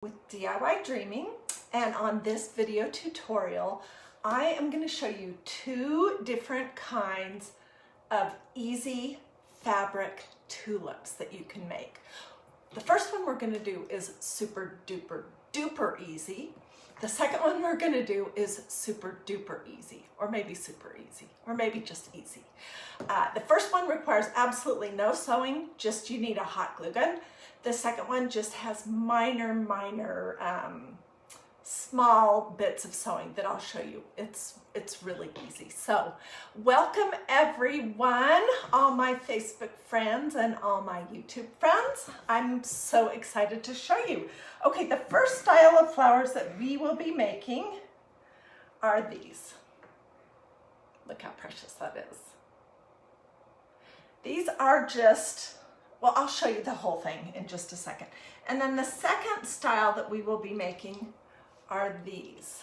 with DIY Dreaming, and on this video tutorial I am going to show you two different kinds of easy fabric tulips that you can make. The first one we're going to do is super duper duper easy. The second one we're going to do is super duper easy, or maybe super easy, or maybe just easy. The first one requires absolutely no sewing, just you need a hot glue gun. The second one just has minor small bits of sewing that I'll show you. It's really easy. So welcome everyone, all my Facebook friends and all my YouTube friends. I'm so excited to show you. Okay, the first style of flowers that we will be making are these. Look how precious that is. These are just, well, I'll show you the whole thing in just a second. And then the second style that we will be making are these.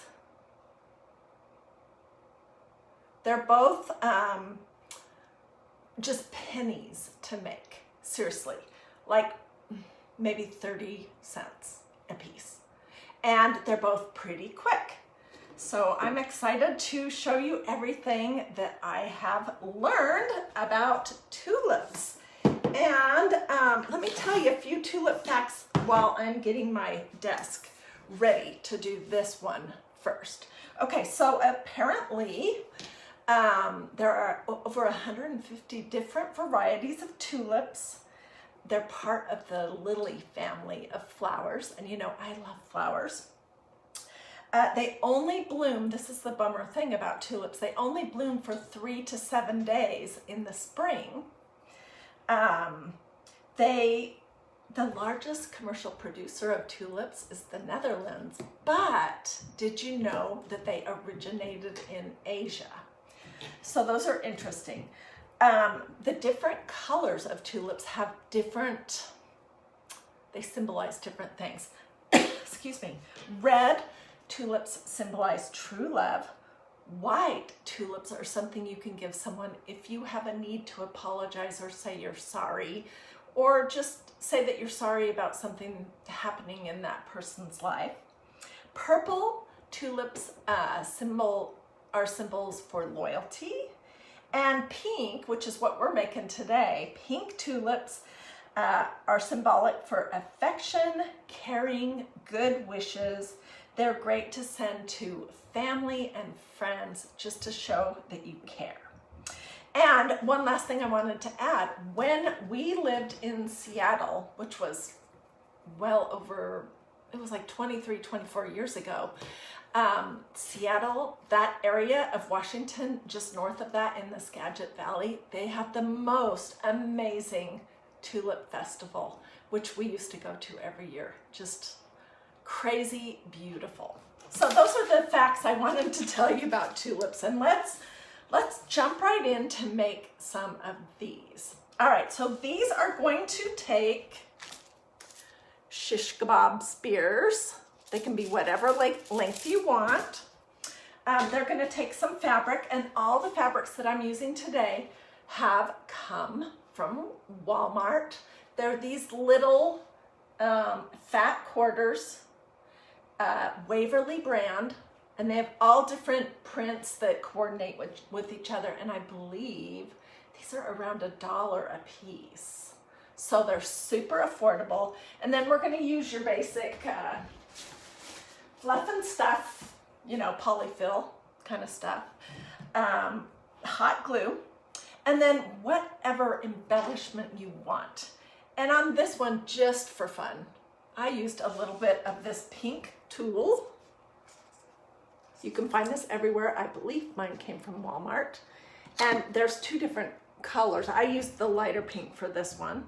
They're both just pennies to make, seriously, like maybe 30 cents a piece. And they're both pretty quick. So I'm excited to show you everything that I have learned about tulips. And let me tell you a few tulip facts while I'm getting my desk ready to do this one first. Okay, so apparently there are over 150 different varieties of tulips. They're part of the lily family of flowers, and you know I love flowers. They only bloom, this is the bummer thing about tulips, they only bloom for 3 to 7 days in the spring. The largest commercial producer of tulips is the Netherlands, but did you know that they originated in Asia? So those are interesting. The different colors of tulips have different, they symbolize different things. Excuse me. Red tulips symbolize true love. White tulips are something you can give someone if you have a need to apologize or say you're sorry, or just say that you're sorry about something happening in that person's life. Purple tulips are symbols for loyalty. And pink, which is what we're making today, pink tulips are symbolic for affection, caring, good wishes. They're great to send to family and friends just to show that you care. And one last thing I wanted to add, when we lived in Seattle, which was well over, it was like 23, 24 years ago, Seattle, that area of Washington, just north of that in the Skagit Valley, they have the most amazing tulip festival, which we used to go to every year. Just crazy beautiful. So those are the facts I wanted to tell you about tulips, and let's jump right in to make some of these. All right, so these are going to take shish kebab spears. They can be whatever length you want. They're going to take some fabric, and all the fabrics that I'm using today have come from Walmart. They're these little fat quarters, Waverly brand, and they have all different prints that coordinate with each other, and I believe these are around $1 a piece. So they're super affordable. And then we're going to use your basic fluff and stuff, you know, polyfill kind of stuff, hot glue, and then whatever embellishment you want. And on this one, just for fun, I used a little bit of this pink tulle. You can find this everywhere. I believe mine came from Walmart. And there's two different colors. I used the lighter pink for this one.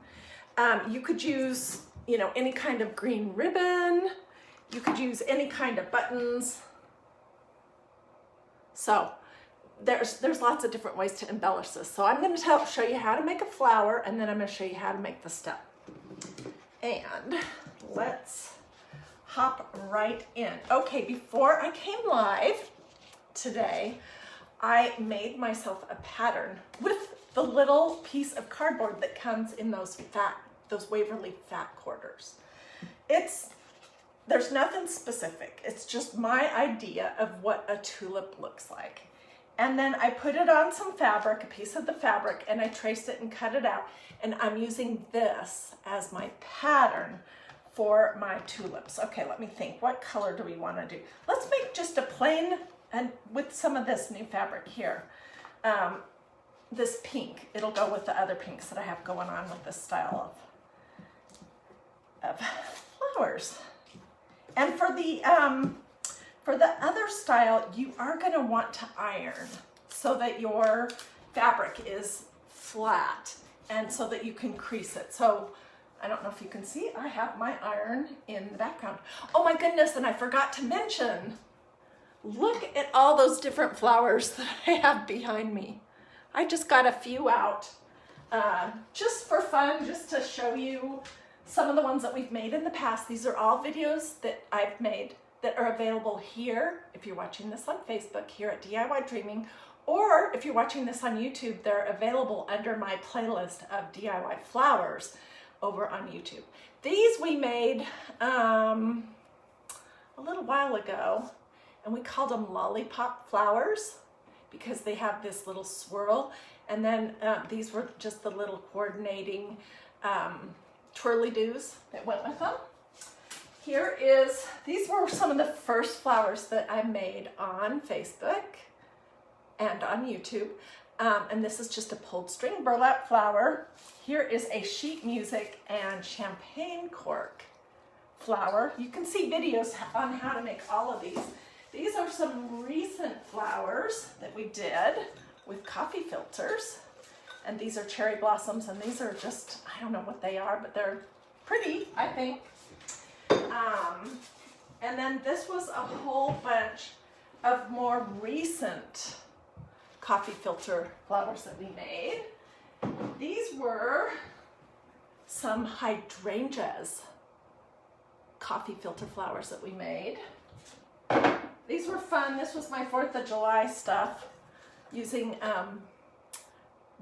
You could use, you know, any kind of green ribbon. You could use any kind of buttons. So there's lots of different ways to embellish this. So I'm going to show you how to make a flower, and then I'm going to show you how to make the stem. And let's hop right in. Okay, before I came live today, I made myself a pattern with the little piece of cardboard that comes in those Waverly fat quarters. It's there's nothing specific. It's just my idea of what a tulip looks like. And then I put it on some fabric, a piece of the fabric, and I traced it and cut it out. And I'm using this as my pattern for my tulips. Okay, let me think. What color do we want to do? Let's make just a plain, and with some of this new fabric here. This pink, it'll go with the other pinks that I have going on with this style of flowers. And for the other style, you are going to want to iron so that your fabric is flat and so that you can crease it. So I don't know if you can see, I have my iron in the background. Oh my goodness, and I forgot to mention, look at all those different flowers that I have behind me. I just got a few out just for fun, just to show you some of the ones that we've made in the past. These are all videos that I've made that are available here, if you're watching this on Facebook, here at DIY or if you're watching this on YouTube, they're available under my playlist of DIY flowers over on YouTube. These we made a little while ago, and we called them lollipop flowers because they have this little swirl. And then these were just the little coordinating twirly-doos that went with them. These were some of the first flowers that I made on Facebook and on YouTube. And this is just a pulled string burlap flower. Here is a sheet music and champagne cork flower. You can see videos on how to make all of these. These are some recent flowers that we did with coffee filters. And these are cherry blossoms, and these are just, I don't know what they are, but they're pretty, I think. And then this was a whole bunch of more recent coffee filter flowers that we made. These were some hydrangeas coffee filter flowers that we made. These were fun. This was my 4th of July stuff using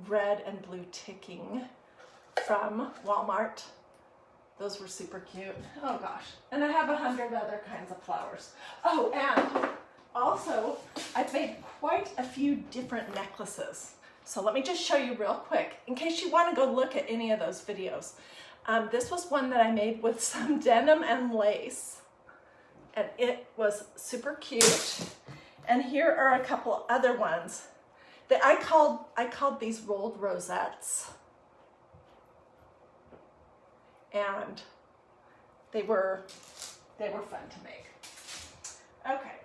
red and blue ticking from Walmart. Those were super cute. Oh gosh. And I have 100 other kinds of flowers. Oh, and also I've made quite a few different necklaces. So let me just show you real quick in case you want to go look at any of those videos. This was one that I made with some denim and lace, and it was super cute. And here are a couple other ones that I called these rolled rosettes. And they were fun to make. Okay,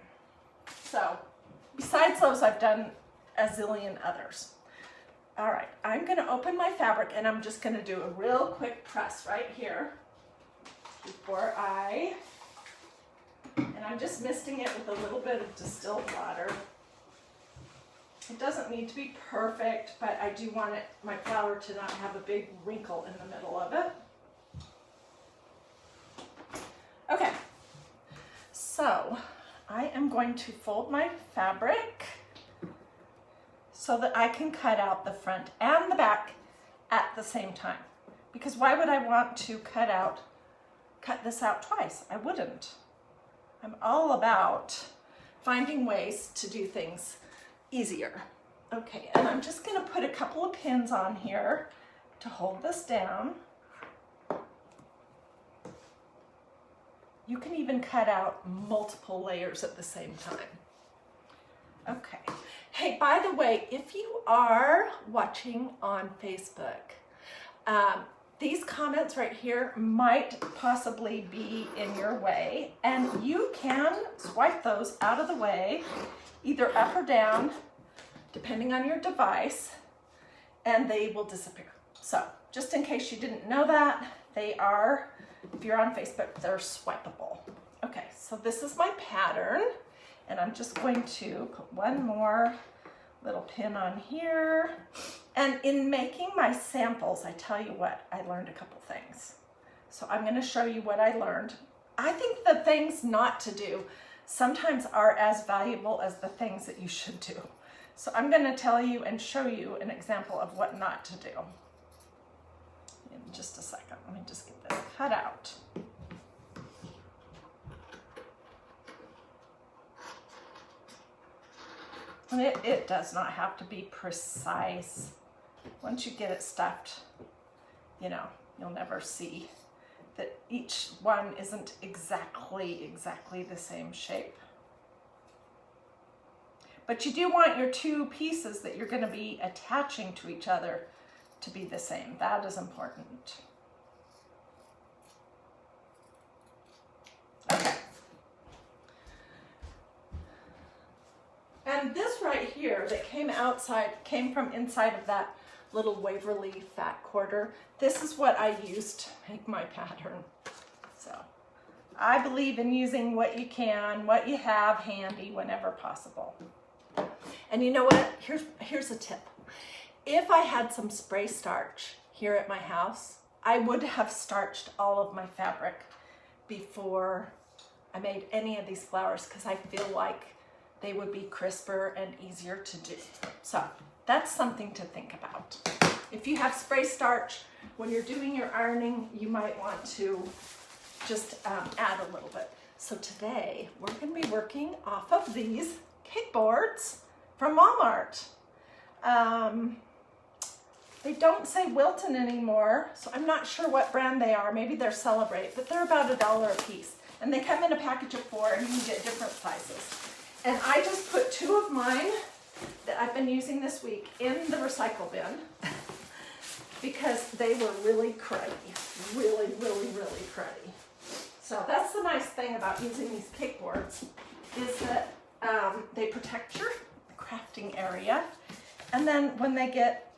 so besides those, I've done a zillion others. All right, I'm gonna open my fabric and I'm just gonna do a real quick press right here and I'm just misting it with a little bit of distilled water. It doesn't need to be perfect, but I do want my flower to not have a big wrinkle in the middle of it. Okay, so I am going to fold my fabric so that I can cut out the front and the back at the same time. Because why would I want to cut this out twice? I wouldn't. I'm all about finding ways to do things easier. Okay, and I'm just gonna put a couple of pins on here to hold this down. You can even cut out multiple layers at the same time. Okay. Hey, by the way, if you are watching on Facebook, these comments right here might possibly be in your way, and you can swipe those out of the way, either up or down, depending on your device, and they will disappear. So, just in case you didn't know that, they are, if you're on Facebook, they're swipeable. Okay, so this is my pattern, and I'm just going to put one more little pin on here. And in making my samples, I tell you what, I learned a couple things. So I'm going to show you what I learned. I think the things not to do sometimes are as valuable as the things that you should do. So I'm going to tell you and show you an example of what not to do. In just a second, let me just get this cut out. And it does not have to be precise. Once you get it stuffed, you know, you'll never see that each one isn't exactly the same shape. But you do want your two pieces that you're going to be attaching to each other to be the same. That is important. Okay. And this right here that came from inside of that little Waverly fat quarter, this is what I used to make my pattern. So I believe in using what you can, what you have handy whenever possible. And you know what? Here's a tip. If I had some spray starch here at my house, I would have starched all of my fabric before I made any of these flowers, because I feel like they would be crisper and easier to do. So that's something to think about. If you have spray starch, when you're doing your ironing, you might want to just add a little bit. So today we're going to be working off of these cake boards from Walmart. They don't say Wilton anymore, so I'm not sure what brand they are. Maybe they're Celebrate, but they're about $1 a piece. And they come in a package of 4, and you can get different sizes. And I just put 2 of mine that I've been using this week in the recycle bin because they were really cruddy, really cruddy. So that's the nice thing about using these cake boards, is that they protect your crafting area, and then when they get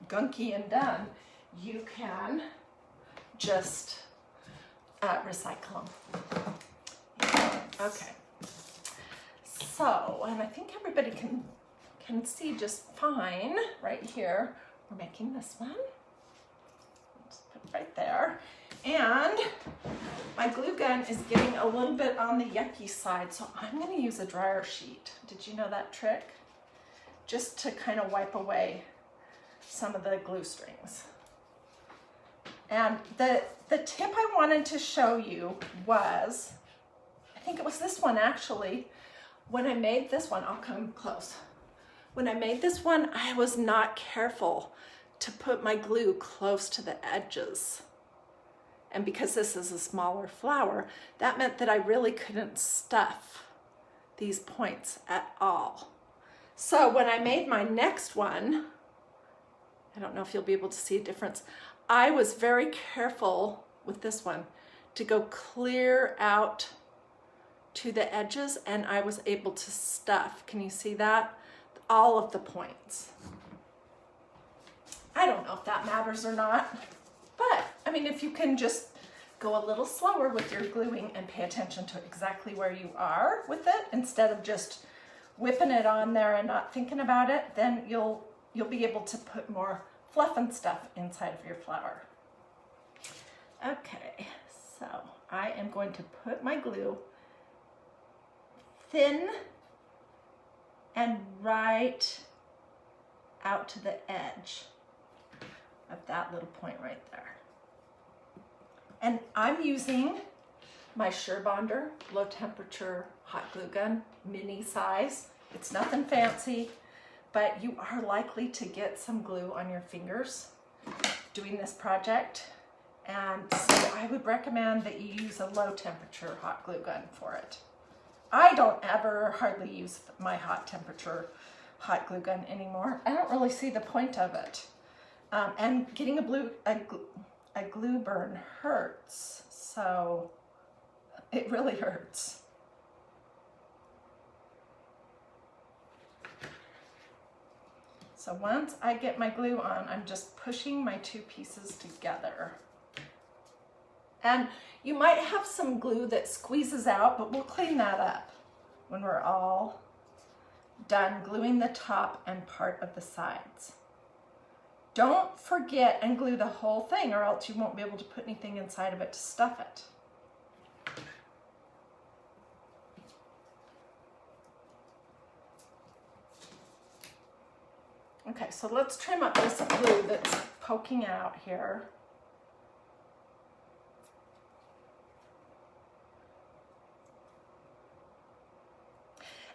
gunky and done, you can just recycle them. Okay. So, and I think everybody can see just fine right here. We're making this one. Just put it right there. And my glue gun is getting a little bit on the yucky side, so I'm going to use a dryer sheet. Did you know that trick? Just to kind of wipe away some of the glue strings. And the tip I wanted to show you was, I think it was this one actually. When I made this one, I'll come close. When I made this one, I was not careful to put my glue close to the edges. And because this is a smaller flower, that meant that I really couldn't stuff these points at all. So when I made my next one, I don't know if you'll be able to see a difference. I was very careful with this one to go clear out to the edges, and I was able to stuff, can you see that? All of the points. I don't know if that matters or not, but I mean, if you can just go a little slower with your gluing and pay attention to exactly where you are with it, instead of just whipping it on there and not thinking about it, then you'll be able to put more fluff and stuff inside of your flower. Okay, so I am going to put my glue thin and right out to the edge of that little point right there. And I'm using my SureBonder low temperature hot glue gun, mini size. It's nothing fancy, but you are likely to get some glue on your fingers doing this project. And so I would recommend that you use a low temperature hot glue gun for it. I don't ever hardly use my hot temperature hot glue gun anymore. I don't really see the point of it. And getting a glue burn hurts, so it really hurts. So once I get my glue on, I'm just pushing my 2 pieces together. And you might have some glue that squeezes out, but we'll clean that up when we're all done gluing the top and part of the sides. Don't forget and glue the whole thing, or else you won't be able to put anything inside of it to stuff it. Okay, so let's trim up this glue that's poking out here.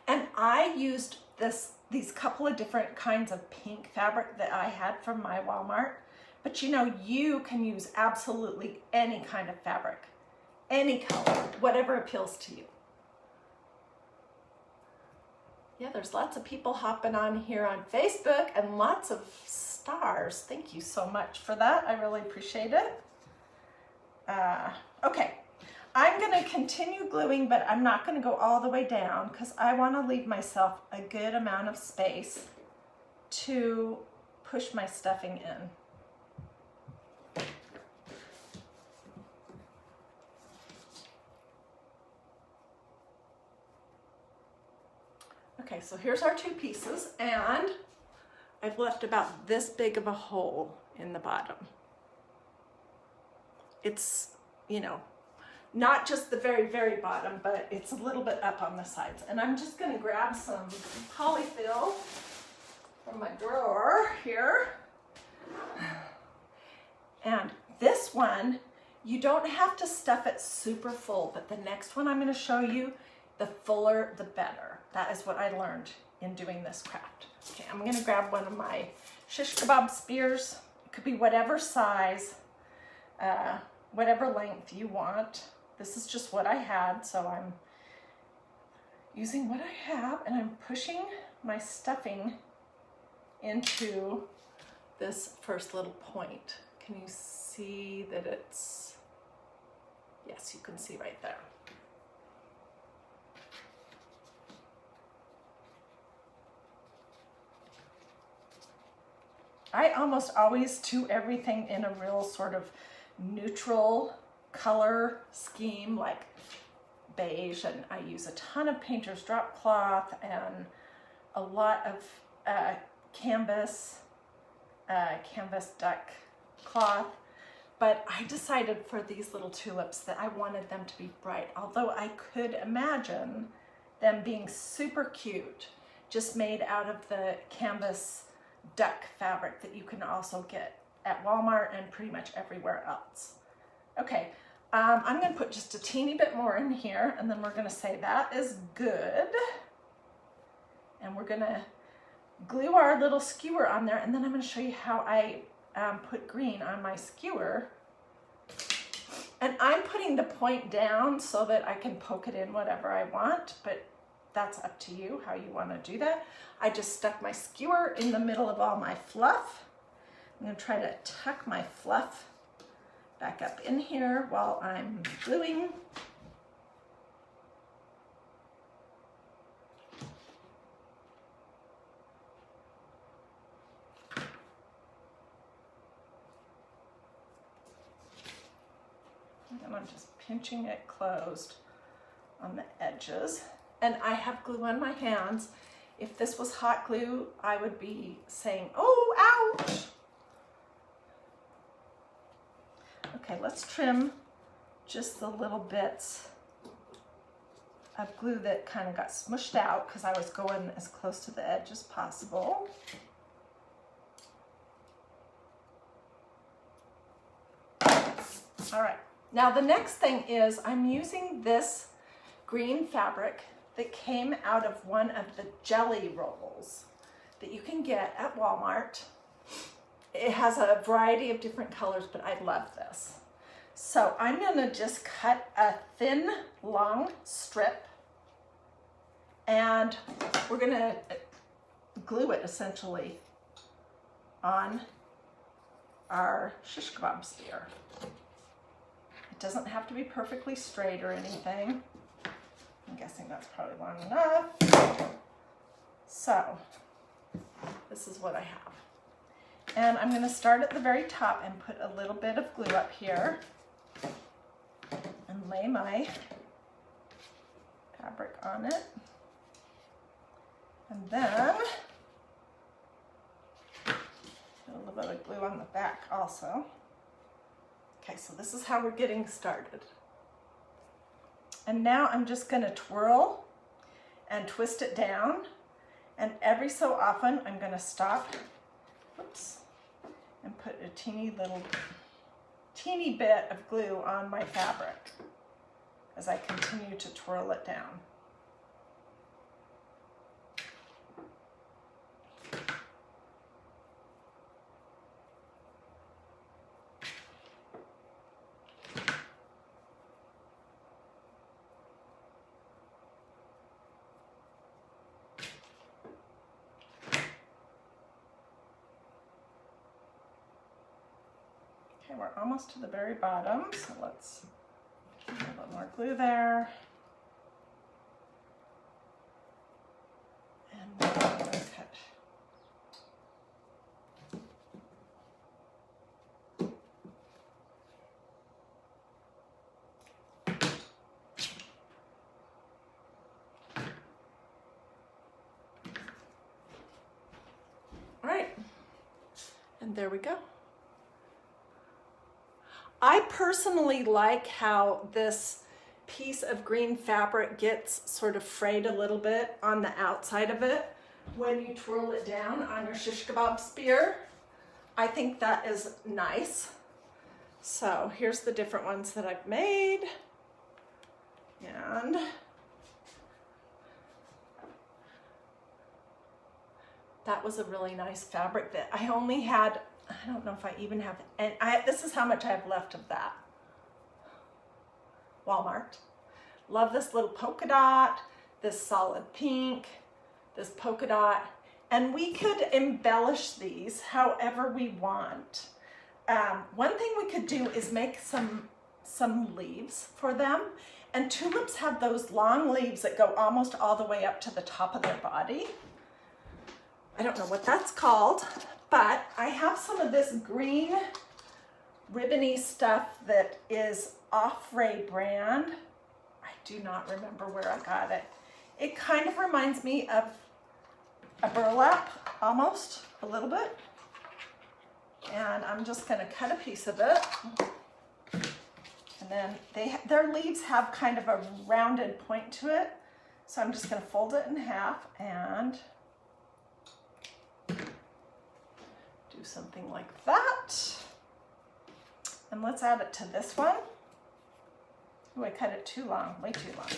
And I used this these couple of different kinds of pink fabric that I had from my Walmart. But you know, you can use absolutely any kind of fabric, any color, whatever appeals to you. Yeah, there's lots of people hopping on here on Facebook and lots of stars. Thank you so much for that. I really appreciate it. Okay, I'm going to continue gluing, but I'm not going to go all the way down because I want to leave myself a good amount of space to push my stuffing in. Okay, so here's our two pieces, and I've left about this big of a hole in the bottom. It's, you know, not just the very, very bottom, but it's a little bit up on the sides. And I'm just gonna grab some polyfill from my drawer here. And this one, you don't have to stuff it super full, but the next one I'm gonna show you, the fuller, the better. That is what I learned in doing this craft. Okay, I'm gonna grab one of my shish kebab spears. It could be whatever size, whatever length you want. This is just what I had, so I'm using what I have, and I'm pushing my stuffing into this first little point. Can you see that it's, yes, you can see right there. I almost always do everything in a real sort of neutral color scheme, like beige, and I use a ton of painter's drop cloth and a lot of canvas duck cloth. But I decided for these little tulips that I wanted them to be bright, although I could imagine them being super cute, just made out of the canvas duck fabric that you can also get at Walmart and pretty much everywhere else. Okay, I'm going to put just a teeny bit more in here, and then we're going to say that is good. And we're going to glue our little skewer on there, and then I'm going to show you how I put green on my skewer. And I'm putting the point down so that I can poke it in whatever I want, but that's up to you how you want to do that. I just stuck my skewer in the middle of all my fluff. I'm going to try to tuck my fluff back up in here while I'm gluing. And I'm just pinching it closed on the edges. And I have glue on my hands. If this was hot glue, I would be saying, oh, ouch. Okay, let's trim just the little bits of glue that kind of got smushed out because I was going as close to the edge as possible. All right, now the next thing is I'm using this green fabric that came out of one of the jelly rolls that you can get at Walmart. It has a variety of different colors, but I love this. So I'm gonna just cut a thin, long strip, and we're gonna glue it essentially on our shish kebab spear. It doesn't have to be perfectly straight or anything. I'm guessing that's probably long enough. So this is what I have. And I'm going to start at the very top and put a little bit of glue up here and lay my fabric on it. And then put a little bit of glue on the back also. Okay, so this is how we're getting started. And now I'm just going to twirl and twist it down, and every so often I'm going to stop, whoops, and put a teeny bit of glue on my fabric as I continue to twirl it down. Okay, we're almost to the very bottom, so let's put a little more glue there. And then we're going to cut. All right, and there we go. I personally like how this piece of green fabric gets sort of frayed a little bit on the outside of it when you twirl it down on your shish kebab spear. I think that is nice. So here's the different ones that I've made. And that was a really nice fabric that I only had, I don't know if I even have, and this is how much I have left of that. Walmart. Love this little polka dot, this solid pink, this polka dot, and we could embellish these however we want. One thing we could do is make some leaves for them, and tulips have those long leaves that go almost all the way up to the top of their body. I don't know what that's called, but I have some of this green ribbony stuff that is Offray brand. I do not remember where I got it. It kind of reminds me of a burlap, almost, a little bit. And I'm just gonna cut a piece of it. And then their leaves have kind of a rounded point to it. So I'm just gonna fold it in half and do something like that. And let's add it to this one. Oh, I cut it too long, way too long.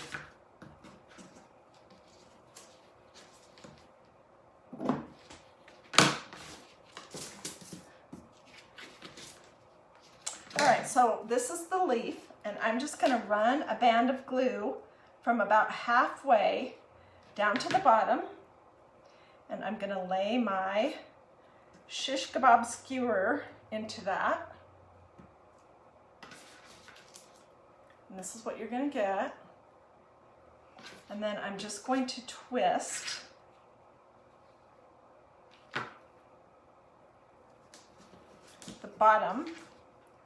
All right, so this is the leaf, and I'm just gonna run a band of glue from about halfway down to the bottom, and I'm gonna lay my shish kebab skewer into that. And this is what you're going to get. And then I'm just going to twist the bottom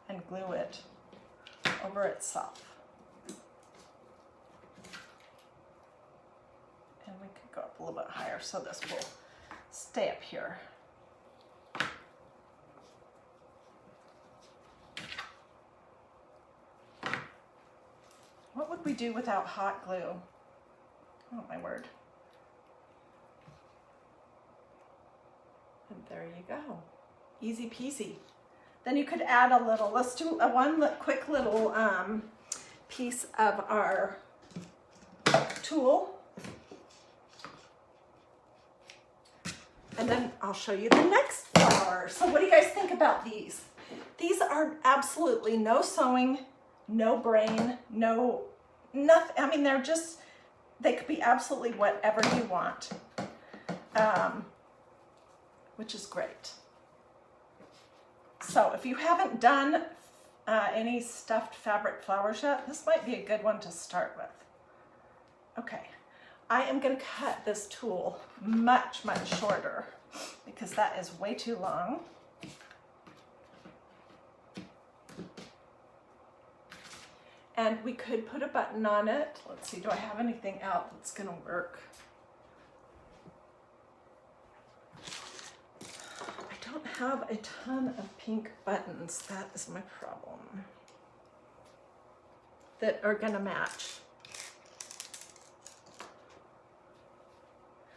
and glue it over itself. And we could go up a little bit higher so this will stay up here. What would we do without hot glue? Oh my word. And there you go. Easy peasy. Then you could add a little, let's do one quick little piece of our tulle. And then I'll show you the next flower. So what do you guys think about these? These are absolutely no sewing, no brain, no nothing. I mean, they could be absolutely whatever you want, which is great. So if you haven't done any stuffed fabric flowers yet, this might be a good one to start with. Okay, I am going to cut this tulle much, much shorter because that is way too long. And we could put a button on it. Let's see, do I have anything out that's gonna work? I don't have a ton of pink buttons. That is my problem. That are gonna match.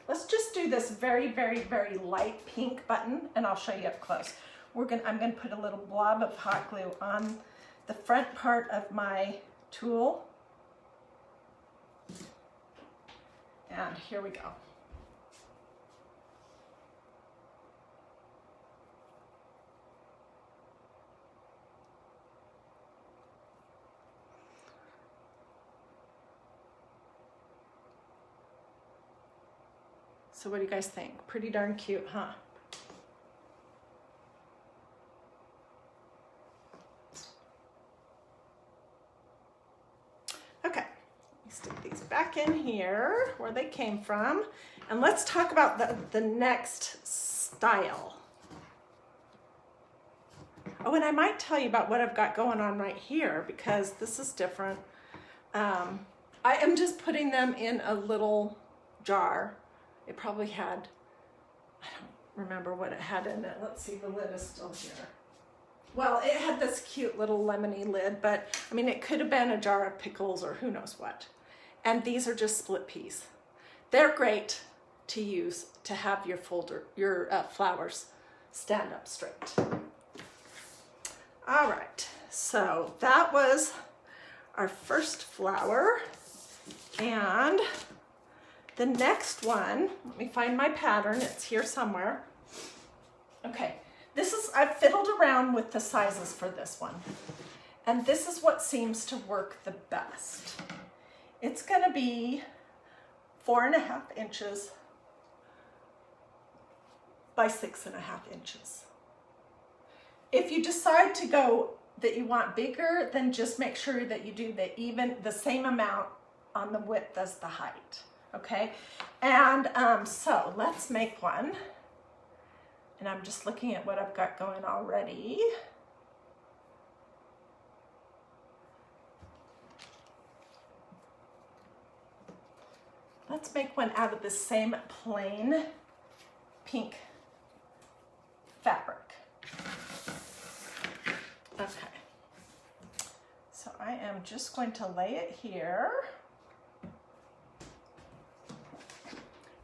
Let's just do this very, very, very light pink button and I'll show you up close. I'm gonna put a little blob of hot glue on the front part of my tulle. And here we go. So what do you guys think? Pretty darn cute, huh? these back in here where they came from. And let's talk about the next style. Oh, and I might tell you about what I've got going on right here because this is different. I am just putting them in a little jar. It probably had, I don't remember what it had in it. Let's see, the lid is still here. Well, it had this cute little lemony lid, but I mean, it could have been a jar of pickles or who knows what. And these are just split peas. They're great to use to have your flowers stand up straight. All right, so that was our first flower. And the next one, let me find my pattern, it's here somewhere. Okay, I've fiddled around with the sizes for this one. And this is what seems to work the best. It's gonna be 4.5 inches by 6.5 inches. If you decide to go that you want bigger, then just make sure that you do the same amount on the width as the height, okay? And so let's make one. And I'm just looking at what I've got going already. Let's make one out of the same plain pink fabric. Okay, so I am just going to lay it here.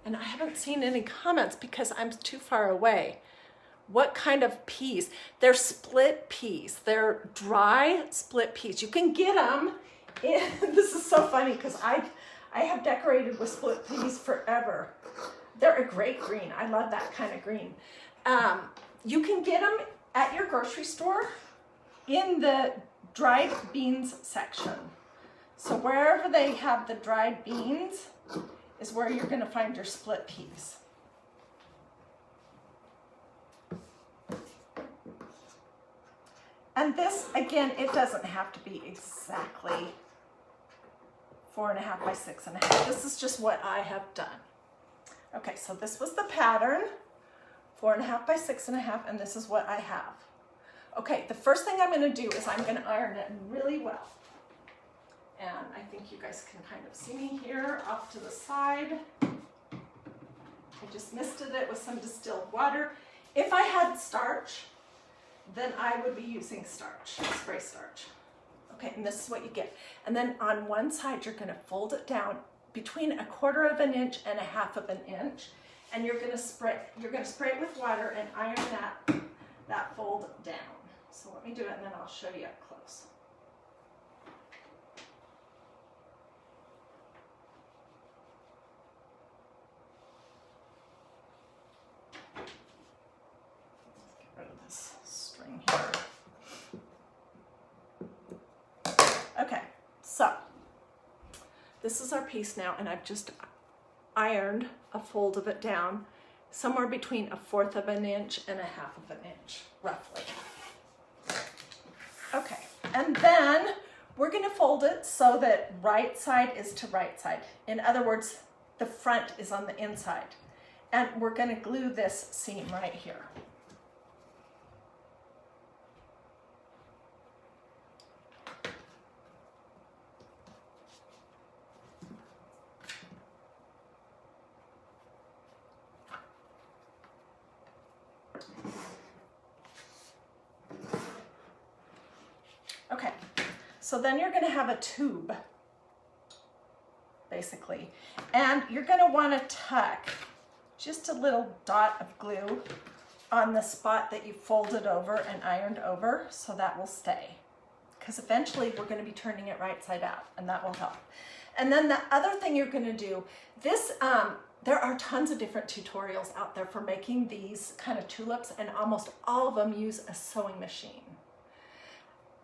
And I haven't seen any comments because I'm too far away. What kind of peas? They're split peas. They're dry split peas. You can get them in, this is so funny because I have decorated with split peas forever. They're a great green. I love that kind of green. You can get them at your grocery store in the dried beans section. So wherever they have the dried beans is where you're going to find your split peas. And this, again, it doesn't have to be exactly 4.5 by 6.5. This is just what I have done. Okay, so this was the pattern, 4.5 by 6.5, and this is what I have. Okay, the first thing I'm going to do is I'm going to iron it really well. And I think you guys can kind of see me here off to the side. I just misted it with some distilled water. If I had starch, then I would be using starch, spray starch. Okay, and this is what you get. And then on one side, you're going to fold it down between 1/4 inch and 1/2 inch, and you're going to spray it with water and iron that fold down. So let me do it, and then I'll show you up close. Let's get rid of this string here. Okay, so this is our piece now, and I've just ironed a fold of it down somewhere between 1/4 inch and 1/2 inch, roughly. Okay, and then we're going to fold it so that right side is to right side. In other words, the front is on the inside. And we're going to glue this seam right here. Okay, so then you're going to have a tube, basically, and you're going to want to tuck just a little dot of glue on the spot that you folded over and ironed over, so that will stay, because eventually we're going to be turning it right side out, and that will help. And then the other thing you're going to do, there are tons of different tutorials out there for making these kind of tulips, and almost all of them use a sewing machine.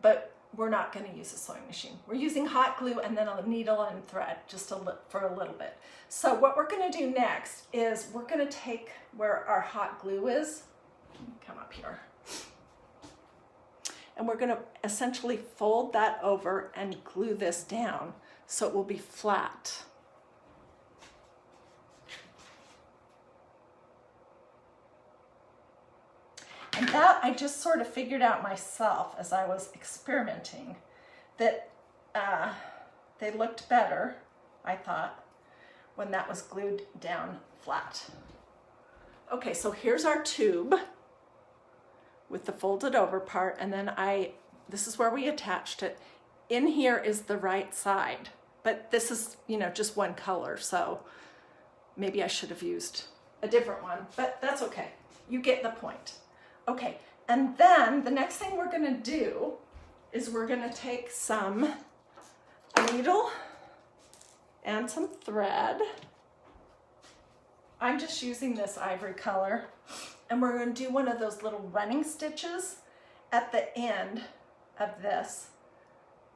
But we're not going to use a sewing machine. We're using hot glue and then a needle and thread just for a little bit. So what we're going to do next is we're going to take where our hot glue is, come up here, and we're going to essentially fold that over and glue this down so it will be flat. And that I just sort of figured out myself as I was experimenting, that they looked better, I thought, when that was glued down flat. Okay, so here's our tube with the folded over part, and then this is where we attached it. In here is the right side, but this is, you know, just one color, so maybe I should have used a different one, but that's okay. You get the point. Okay, and then the next thing we're gonna do is we're gonna take a needle and some thread. I'm just using this ivory color, and we're gonna do one of those little running stitches at the end of this,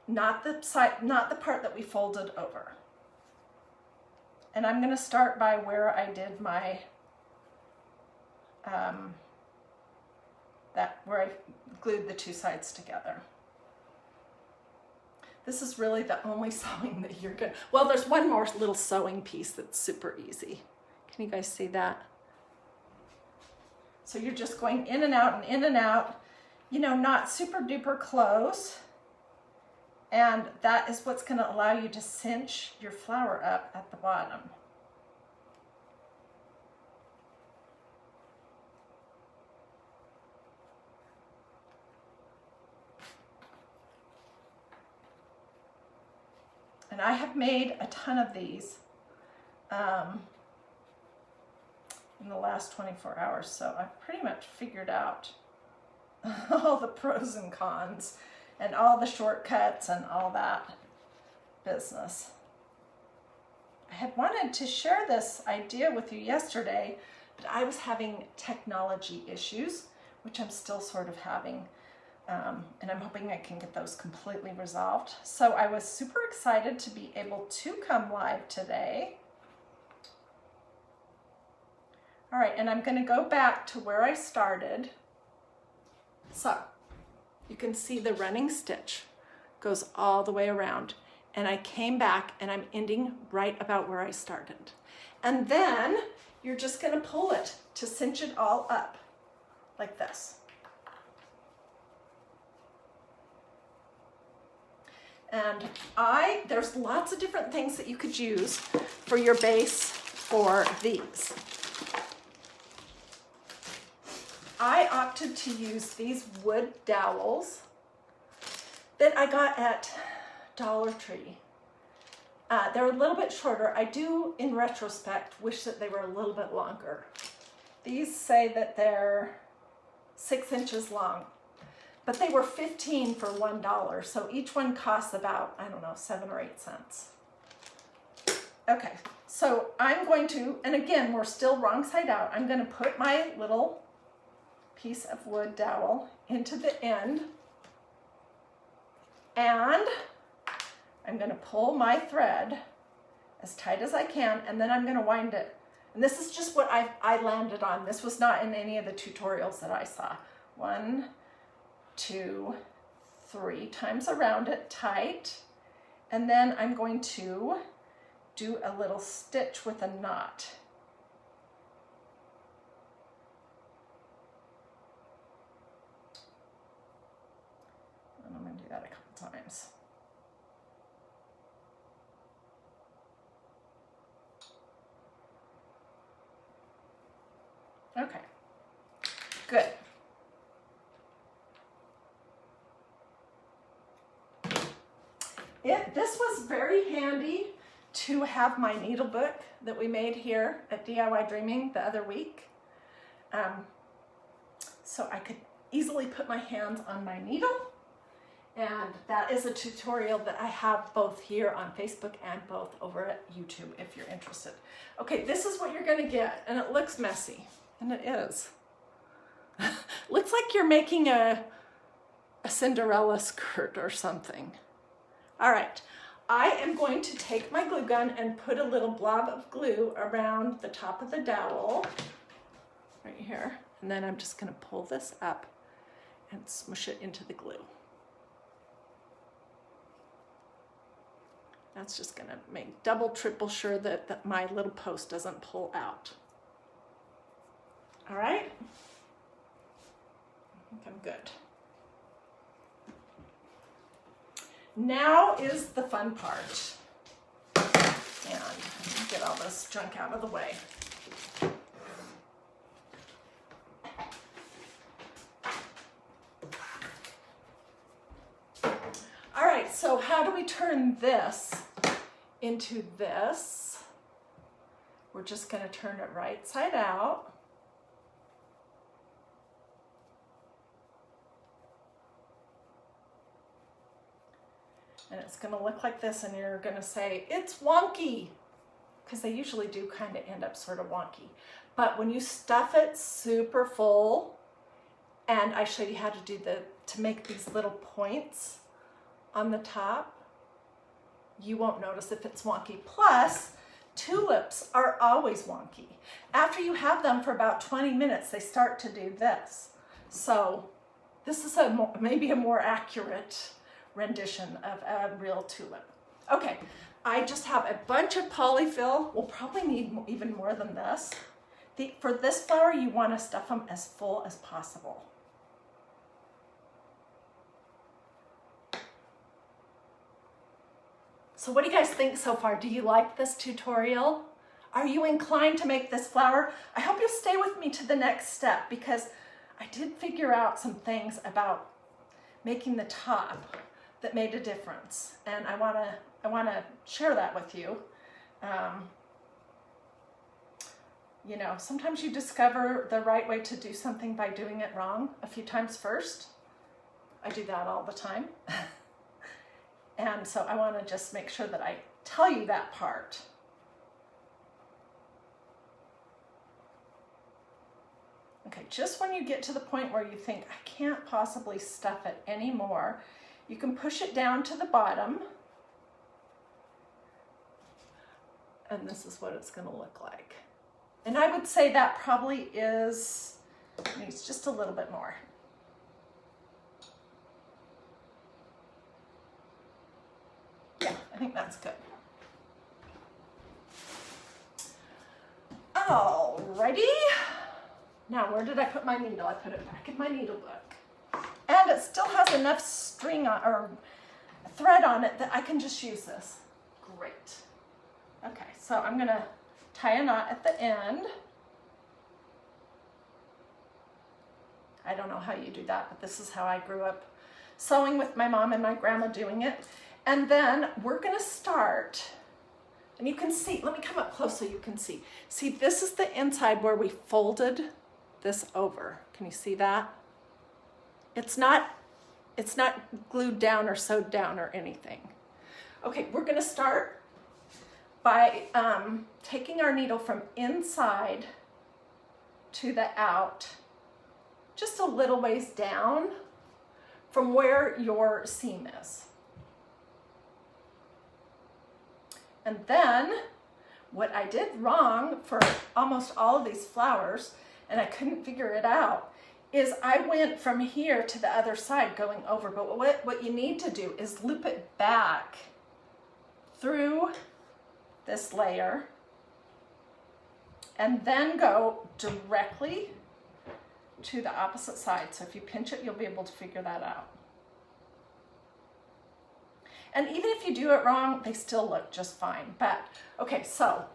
not the side, not the part that we folded over. And I'm gonna start by where I did my, where I glued the two sides together. This is really the only sewing that you're gonna, well, there's one more little sewing piece that's super easy. Can you guys see that? So you're just going in and out and in and out, you know, not super duper close. And that is what's gonna allow you to cinch your flower up at the bottom. And I have made a ton of these in the last 24 hours, so I've pretty much figured out all the pros and cons and all the shortcuts and all that business. I had wanted to share this idea with you yesterday, but I was having technology issues, which I'm still sort of having. And I'm hoping I can get those completely resolved. So I was super excited to be able to come live today. All right, and I'm going to go back to where I started. So you can see the running stitch goes all the way around, and I came back and I'm ending right about where I started. And then you're just going to pull it to cinch it all up like this. And there's lots of different things that you could use for your base for these. I opted to use these wood dowels that I got at Dollar Tree. They're a little bit shorter. I do, in retrospect, wish that they were a little bit longer. These say that they're 6 inches long. But they were 15 for $1, so each one costs about, I don't know, 7 or 8 cents. Okay, so I'm going to, and again, we're still wrong side out, I'm going to put my little piece of wood dowel into the end, and I'm going to pull my thread as tight as I can, and then I'm going to wind it. And this is just what I landed on. This was not in any of the tutorials that I saw. 1, 2, 3 times around it tight, and then I'm going to do a little stitch with a knot. And I'm going to do that a couple times. Okay, good. This was very handy to have my needle book that we made here at DiyDreaming the other week. So I could easily put my hands on my needle, and that is a tutorial that I have both here on Facebook and both over at YouTube if you're interested. Okay, this is what you're gonna get, and it looks messy, and it is. Looks like you're making a Cinderella skirt or something. All right, I am going to take my glue gun and put a little blob of glue around the top of the dowel, right here. And then I'm just gonna pull this up and smush it into the glue. That's just gonna make double, triple sure that my little post doesn't pull out. All right, I think I'm good. Now is the fun part. And get all this junk out of the way. All right, so how do we turn this into this? We're just going to turn it right side out. And it's going to look like this, and you're going to say, it's wonky, because they usually do kind of end up sort of wonky. But when you stuff it super full, and I showed you how to do to make these little points on the top, you won't notice if it's wonky. Plus, tulips are always wonky. After you have them for about 20 minutes, they start to do this. So this is maybe a more accurate rendition of a real tulip. Okay, I just have a bunch of polyfill. We'll probably need even more than this. For this flower, you want to stuff them as full as possible. So what do you guys think so far? Do you like this tutorial? Are you inclined to make this flower? I hope you'll stay with me to the next step, because I did figure out some things about making the top that made a difference, and I wanna share that with you. You know, sometimes you discover the right way to do something by doing it wrong a few times first. I do that all the time. And so I want to just make sure that I tell you that part. Okay, just when you get to the point where you think, I can't possibly stuff it anymore, you can push it down to the bottom. And this is what it's going to look like. And I would say that probably needs just a little bit more. Yeah, I think that's good. Alrighty. Now, where did I put my needle? I put it back in my needle book. And it still has enough string or thread on it that I can just use this. Great. Okay, so I'm gonna tie a knot at the end. I don't know how you do that, but this is how I grew up sewing with my mom and my grandma doing it. And then we're gonna start, and you can see, let me come up close so you can see. See, this is the inside where we folded this over. Can you see that? It's not glued down or sewed down or anything. Okay, we're gonna start by taking our needle from inside to the out, just a little ways down from where your seam is. And then what I did wrong for almost all of these flowers, and I couldn't figure it out, is I went from here to the other side going over. But what you need to do is loop it back through this layer and then go directly to the opposite side. So if you pinch it, you'll be able to figure that out. And even if you do it wrong, they still look just fine. But, okay, so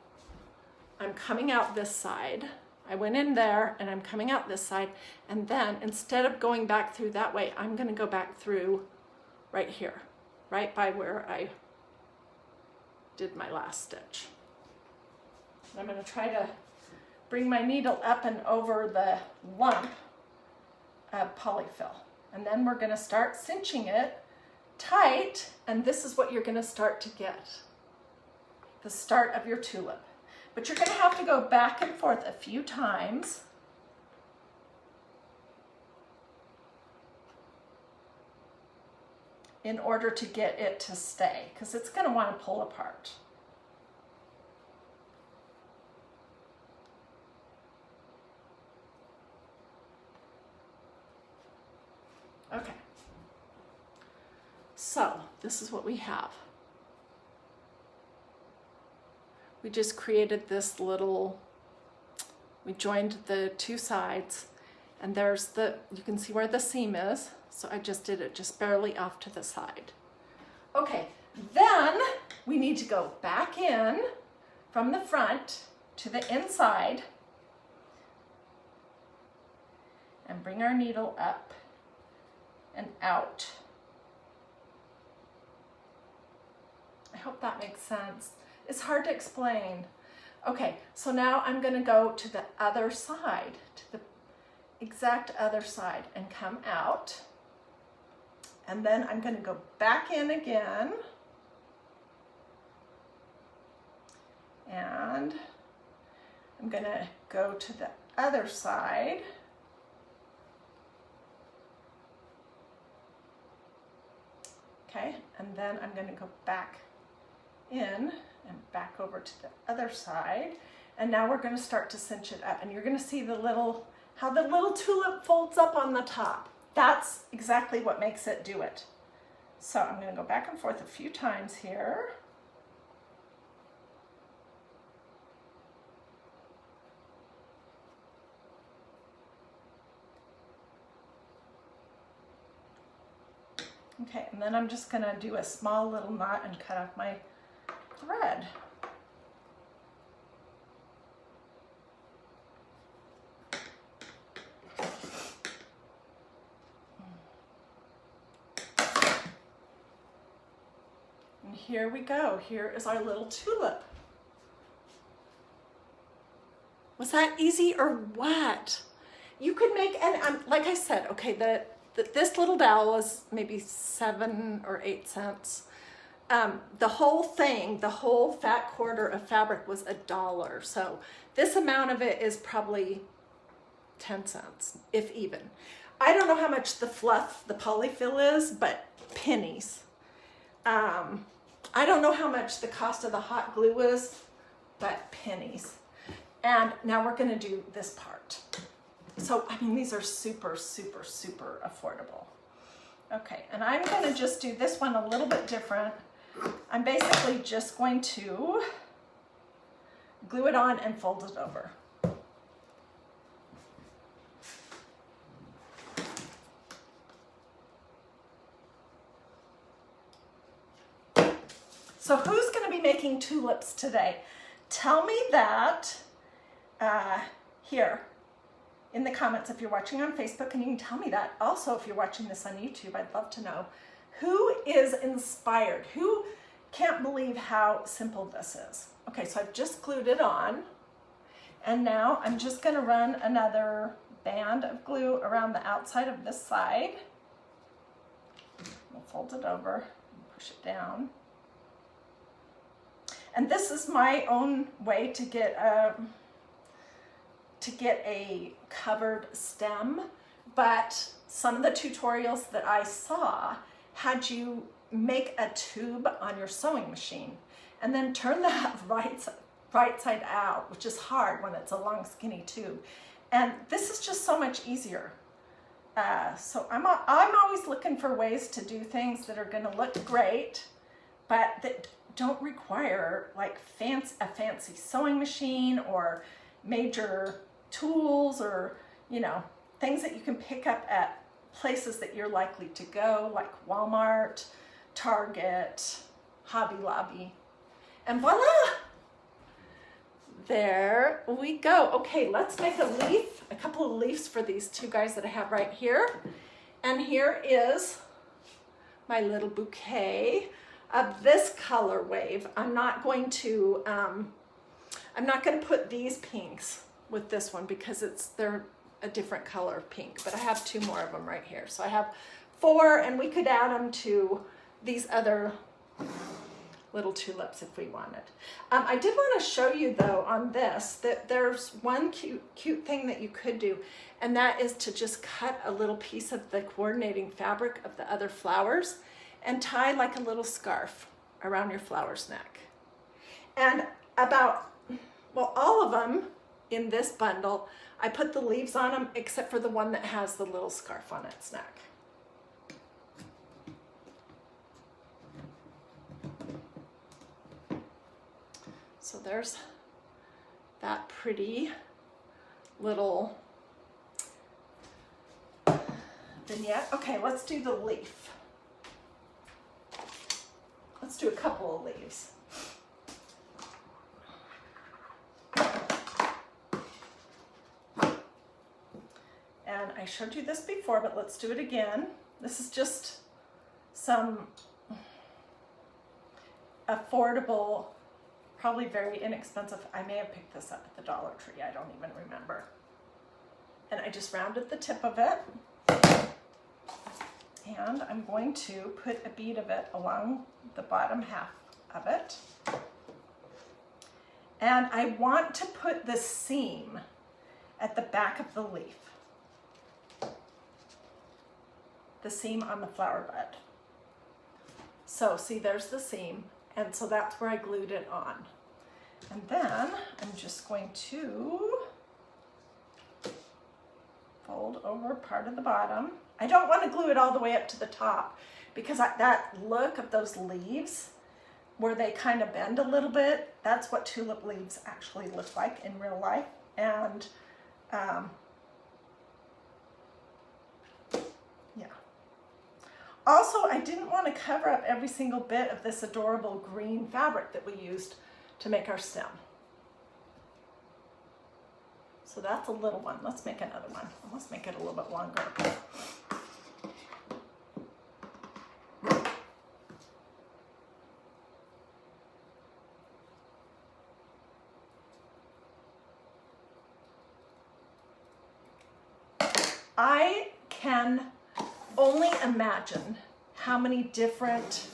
I'm coming out this side. I went in there and I'm coming out this side. And then instead of going back through that way, I'm gonna go back through right here, right by where I did my last stitch. I'm gonna try to bring my needle up and over the lump of polyfill. And then we're gonna start cinching it tight, and this is what you're going to start to get, the start of your tulip. But you're going to have to go back and forth a few times in order to get it to stay, because it's going to want to pull apart. Okay. So this is what we have. we just created this little, we joined the two sides, and there's the, you can see where the seam is. So I just did it just barely off to the side. Okay, then we need to go back in from the front to the inside and bring our needle up and out. I hope that makes sense. It's hard to explain. Okay, so now I'm going to go to the other side, to the exact other side, and come out. And then I'm going to go back in again. And I'm going to go to the other side. Okay, and then I'm going to go back in and back over to the other side. And now we're going to start to cinch it up. And you're going to see the little, how the little tulip folds up on the top. That's exactly what makes it do it. So I'm going to go back and forth a few times here. Okay, and then I'm just going to do a small little knot and cut off my thread. And here we go. Here is our little tulip. Was that easy or what? You could make, and like I said, okay, this little dowel is maybe 7 or 8 cents. The whole thing, the whole fat quarter of fabric was $1. So this amount of it is probably 10 cents, if even. I don't know how much the fluff, the polyfill is, but pennies. I don't know how much the cost of the hot glue is, but pennies. And now we're gonna do this part. So, I mean, these are super, super, super affordable. Okay, and I'm gonna just do this one a little bit different. I'm basically just going to glue it on and fold it over. So who's going to be making tulips today? Tell me that here in the comments if you're watching on Facebook, and you can tell me that also if you're watching this on YouTube. I'd love to know who is inspired, who can't believe how simple this is. Okay, so I've just glued it on, and now I'm just going to run another band of glue around the outside of this side. We'll fold it over and push it down. And this is my own way to get a covered stem, but some of the tutorials that I saw had you make a tube on your sewing machine and then turn that right side out, which is hard when it's a long skinny tube. And this is just so much easier. So I'm always looking for ways to do things that are going to look great, but that don't require like a fancy sewing machine or major tools, or things that you can pick up at places that you're likely to go, like Walmart, Target, Hobby Lobby. And voila! There we go. Okay, let's make a leaf, a couple of leaves for these two guys that I have right here. And here is my little bouquet of this color wave. I'm not going to put these pinks with this one because they're a different color of pink, but I have 2 more of them right here. So I have 4, and we could add them to these other little tulips if we wanted. I did want to show you though on this that there's one cute thing that you could do, and that is to just cut a little piece of the coordinating fabric of the other flowers and tie like a little scarf around your flower's neck. And all of them in this bundle, I put the leaves on them except for the one that has the little scarf on its neck. So there's that pretty little vignette. Okay, let's do the leaf. Let's do a couple of leaves. And I showed you this before, but let's do it again. This is just some affordable, probably very inexpensive. I may have picked this up at the Dollar Tree. I don't even remember. And I just rounded the tip of it. And I'm going to put a bead of it along the bottom half of it. And I want to put the seam at the back of the leaf. The seam on the flower bud. So see, there's the seam, and so that's where I glued it on. And then I'm just going to fold over part of the bottom. I don't want to glue it all the way up to the top because that look of those leaves where they kind of bend a little bit, that's what tulip leaves actually look like in real life. And yeah. Also, I didn't want to cover up every single bit of this adorable green fabric that we used to make our stem. So that's a little one. Let's make another one. Let's make it a little bit longer. I can only imagine how many different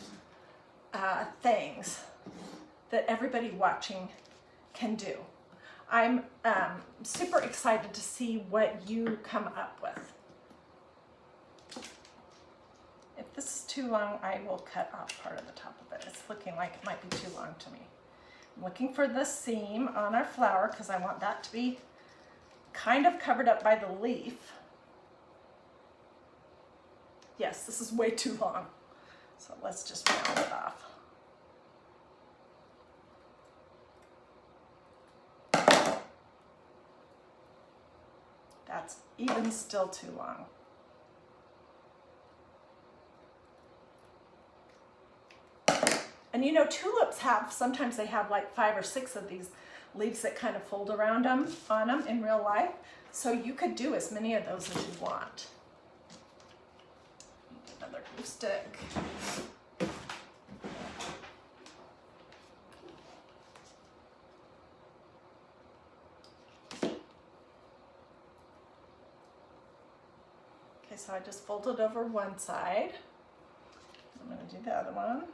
things that everybody watching can do. I'm super excited to see what you come up with. If this is too long, I will cut off part of the top of it. It's looking like it might be too long to me. I'm looking for the seam on our flower because I want that to be kind of covered up by the leaf. Yes, this is way too long. So let's just round it off. That's even still too long. And you know, tulips sometimes they have like 5 or 6 of these leaves that kind of fold around them on them in real life. So you could do as many of those as you want. Another glue stick. Okay, so I just folded over one side. I'm going to do the other one.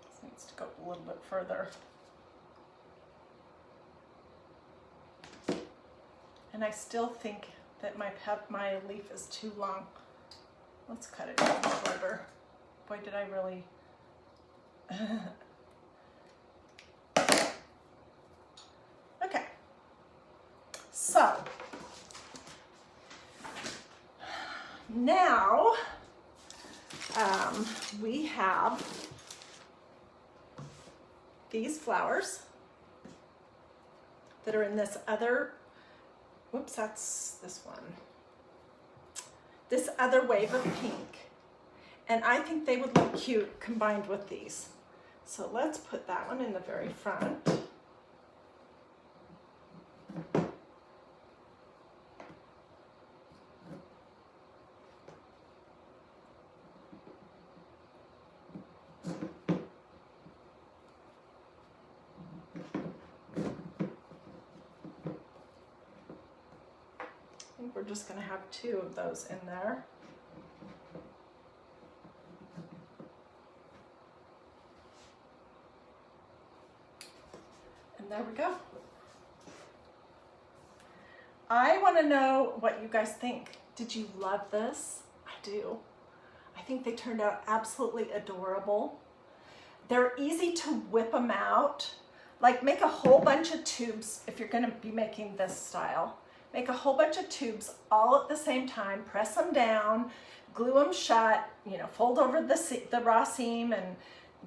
This needs to go a little bit further. And I still think that my leaf is too long. Let's cut it even shorter. Boy, did I really... Okay, so now we have these flowers that are in this other, whoops, that's this one, this other wave of pink. And I think they would look cute combined with these. So let's put that one in the very front. I think we're just going to have 2 of those in there. There we go. I want to know what you guys think. Did you love this? I do. I think they turned out absolutely adorable. They're easy to whip them out. Like make a whole bunch of tubes if you're going to be making this style. make a whole bunch of tubes all at the same time, press them down, glue them shut, you know, fold over the raw seam and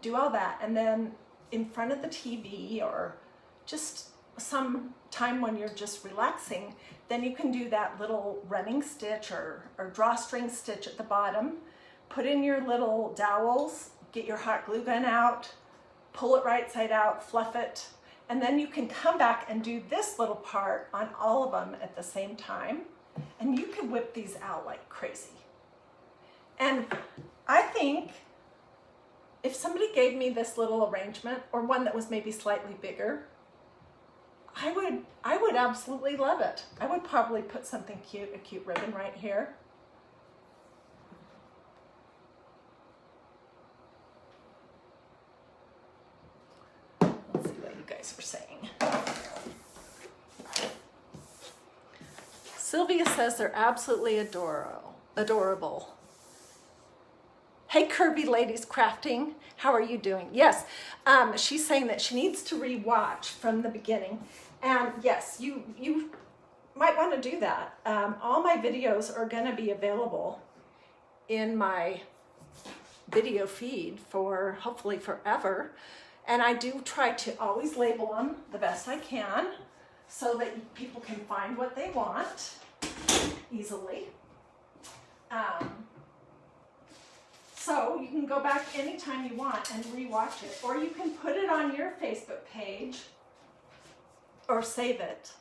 do all that. And then in front of the TV or just some time when you're just relaxing, then you can do that little running stitch or drawstring stitch at the bottom, put in your little dowels, get your hot glue gun out, pull it right side out, fluff it, and then you can come back and do this little part on all of them at the same time, and you can whip these out like crazy. And I think if somebody gave me this little arrangement, or one that was maybe slightly bigger, I would absolutely love it. I would probably put something cute, a cute ribbon right here. Let's see what you guys are saying. Sylvia says they're absolutely adorable. Hey, Curvy Ladies Crafting, how are you doing? Yes, she's saying that she needs to rewatch from the beginning. And yes, you might want to do that. All my videos are going to be available in my video feed for hopefully forever. And I do try to always label them the best I can so that people can find what they want easily. So you can go back anytime you want and rewatch it, or you can put it on your Facebook page or save it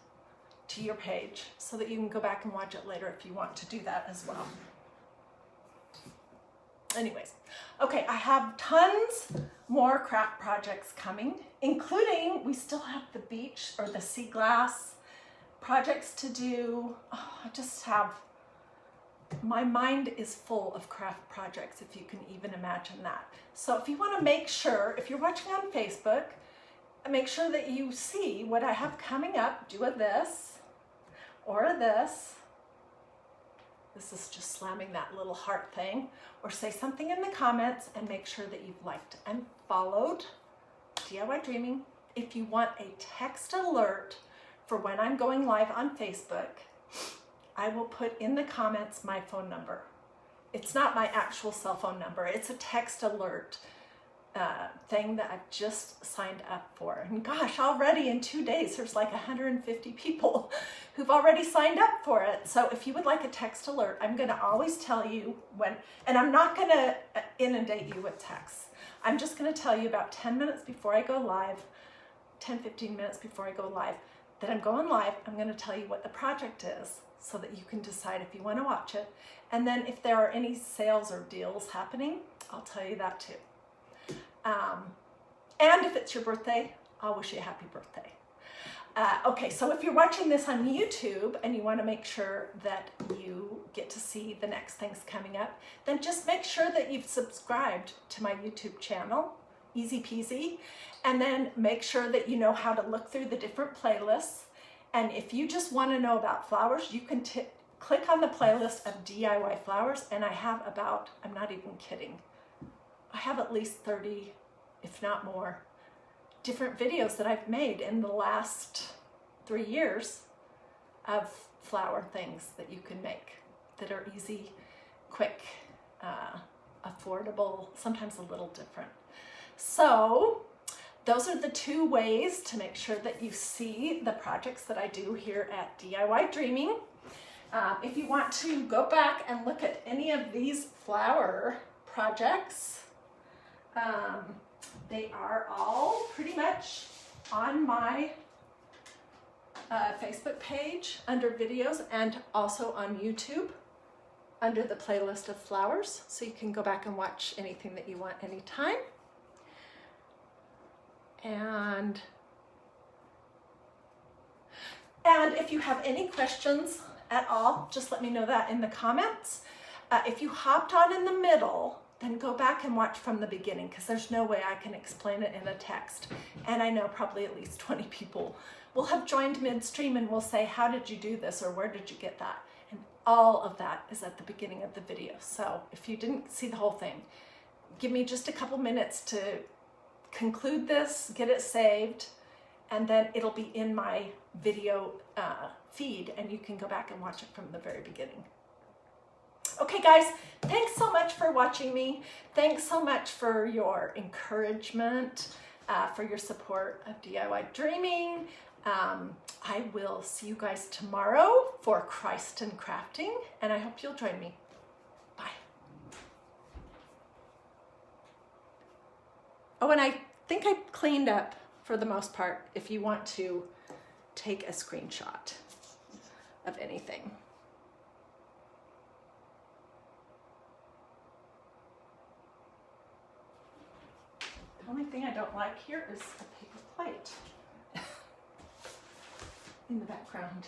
to your page so that you can go back and watch it later if you want to do that as well. Anyways, okay, I have tons more craft projects coming, including we still have the beach or the sea glass projects to do. Oh, I just have, my mind is full of craft projects, if you can even imagine that. So if you want to make sure, if you're watching on Facebook, make sure that you see what I have coming up. Do a this or a this. This is just slamming that little heart thing. Or say something in the comments and make sure that you've liked and followed DIY Dreaming. If you want a text alert for when I'm going live on Facebook, I will put in the comments my phone number. It's not my actual cell phone number. It's a text alert thing that I've just signed up for. And gosh, already in 2 days, there's like 150 people who've already signed up for it. So if you would like a text alert, I'm going to always tell you when, and I'm not going to inundate you with texts. I'm just going to tell you about 10 minutes before I go live, 10, 15 minutes before I go live, that I'm going live. I'm going to tell you what the project is so that you can decide if you want to watch it. And then if there are any sales or deals happening, I'll tell you that too. And if it's your birthday, I'll wish you a happy birthday. Okay, so if you're watching this on YouTube and you want to make sure that you get to see the next things coming up, then just make sure that you've subscribed to my YouTube channel, easy peasy, and then make sure that you know how to look through the different playlists. And if you just want to know about flowers, you can click on the playlist of DIY flowers, and I have about, I'm not even kidding, I have at least 30, if not more, different videos that I've made in the last 3 years of flower things that you can make that are easy, quick, affordable, sometimes a little different. So those are the 2 ways to make sure that you see the projects that I do here at DIY Dreaming. If you want to go back and look at any of these flower projects, they are all pretty much on my Facebook page under videos and also on YouTube under the playlist of flowers. So you can go back and watch anything that you want anytime. And if you have any questions at all, just let me know that in the comments. If you hopped on in the middle, then go back and watch from the beginning, because there's no way I can explain it in a text. And I know probably at least 20 people will have joined midstream and will say, how did you do this, or where did you get that? And all of that is at the beginning of the video. So if you didn't see the whole thing, give me just a couple minutes to conclude this, get it saved, and then it'll be in my video feed, and you can go back and watch it from the very beginning. Okay guys, thanks so much for watching me. Thanks so much for your encouragement, for your support of DIY Dreaming. I will see you guys tomorrow for Christ and Crafting, and I hope you'll join me. Bye. Oh, and I think I cleaned up for the most part if you want to take a screenshot of anything. The only thing I don't like here is a paper plate in the background.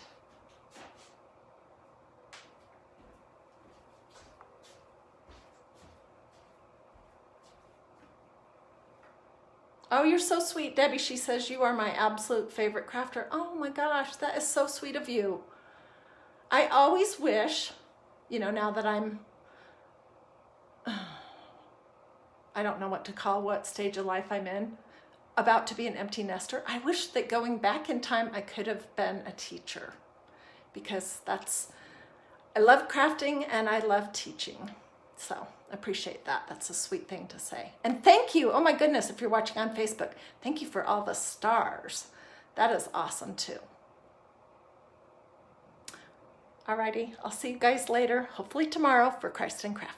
Oh, you're so sweet, Debbie. She says you are my absolute favorite crafter. Oh my gosh, that is so sweet of you. I always wish, you know, now that I'm, I don't know what to call what stage of life I'm in, about to be an empty nester. I wish that going back in time, I could have been a teacher, because I love crafting and I love teaching. So appreciate that. That's a sweet thing to say. And thank you. Oh my goodness, if you're watching on Facebook, thank you for all the stars. That is awesome too. Alrighty, I'll see you guys later, hopefully tomorrow, for Christ and Crafting.